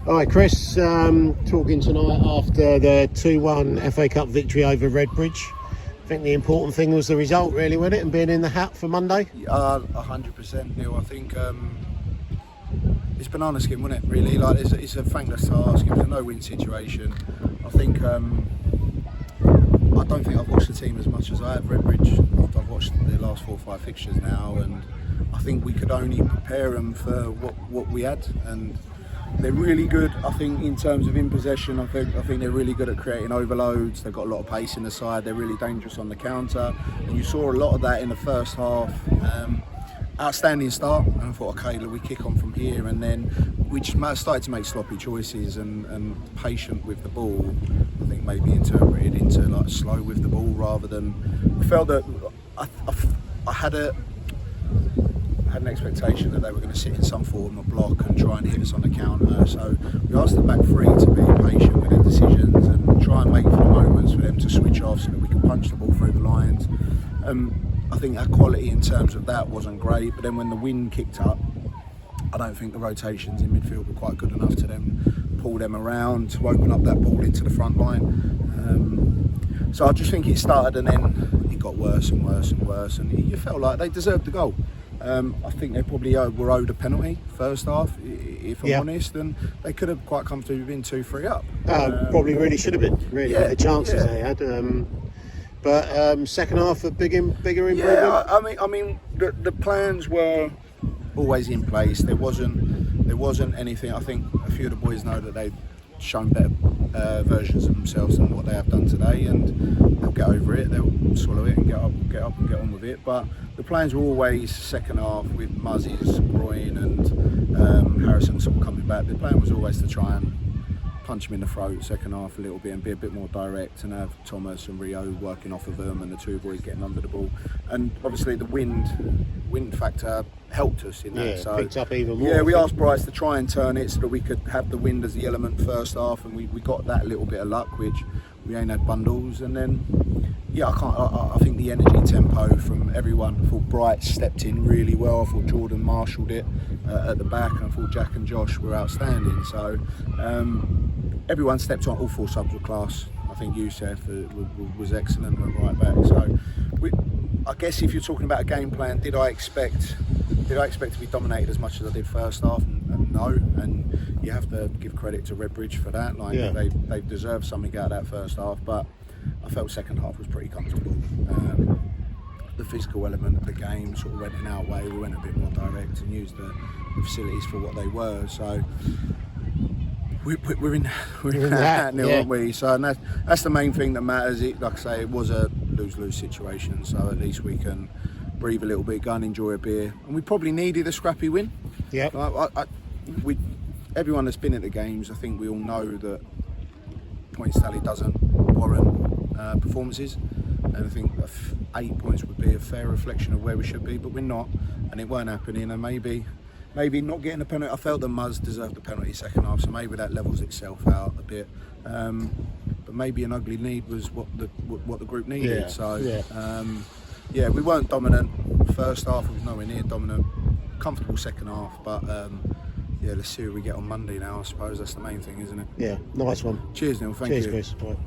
Hi Chris, talking tonight after the 2-1 FA Cup victory over Redbridge. I think the important thing was the result really, wasn't it, and being in the hat for Monday? 100% Neil. I think it's banana skin, wasn't it, really? Like it's a thankless task, it was a no-win situation. I think I don't think I've watched the team as much as I have Redbridge. I've watched the last 4 or 5 fixtures now, and I think we could only prepare them for what we had, and they're really good. I think in terms of in possession, I think they're really good at creating overloads. They've got a lot of pace in the side. They're really dangerous on the counter, and you saw a lot of that in the first half. Outstanding start, and I thought, okay, look, we kick on from here, and then we just started to make sloppy choices and patient with the ball. I think maybe interpreted into like slow with the ball rather than. We felt that I had an expectation that they were going to sit in some form of block and try and hit us on the counter. So we asked the back three to be patient with their decisions and try and make for the moments for them to switch off so that we could punch the ball through the lines. I think our quality in terms of that wasn't great, but then when the wind kicked up, I don't think the rotations in midfield were quite good enough to then pull them around to open up that ball into the front line. So I just think it started and then it got worse and worse and worse, and you felt like they deserved the goal. I think they probably were owed a penalty first half, if I'm honest, and they could have quite comfortably been 2-3 up. Probably really should have been, really, the chances they had. But second half, a bigger improvement. Yeah, I mean, the plans were always in place. There wasn't anything. I think a few of the boys know that they've shown better versions of themselves than what they have done today, and they'll get over it. They'll swallow it and get up and get on with it. But the plans were always second half with Muzzy's groin and Harrison sort of coming back. The plan was always to try and punch him in the throat second half a little bit and be a bit more direct, and have Thomas and Rio working off of them and the two boys getting under the ball. And obviously the wind factor helped us in that. Yeah, so picked up even more. Yeah, we asked Bryce to try and turn it so that we could have the wind as the element first half, and we got that little bit of luck, which we ain't had bundles. And then I think the energy tempo from everyone. I thought Bright stepped in really well. I thought Jordan marshalled it at the back, and I thought Jack and Josh were outstanding. So everyone stepped on. All 4 subs were class. I think Youssef was excellent at right back. So I guess if you're talking about a game plan, did I expect to be dominated as much as I did first half? And no, and you have to give credit to Redbridge for that. They deserved something out of that first half, but I felt second half was pretty comfortable. The physical element of the game sort of went in our way. We went a bit more direct and used the facilities for what they were. So we're in that now, aren't we? So that's the main thing that matters. Like I say, it was a lose-lose situation, so at least we can breathe a little bit, go and enjoy a beer. And we probably needed a scrappy win. Yeah. Everyone that's been at the games, I think we all know that points tally doesn't warrant performances, and I think 8 points would be a fair reflection of where we should be, but we're not, and it weren't happening. And maybe not getting a penalty. I felt that Muzz deserved a penalty second half, so maybe that levels itself out a bit. But maybe an ugly lead was what the group needed. We weren't dominant first half. We was nowhere near dominant. Comfortable second half, but let's see who we get on Monday now. I suppose that's the main thing, isn't it? Yeah, nice one. Cheers, Neil. Thank you. Cheers, Chris. Bye.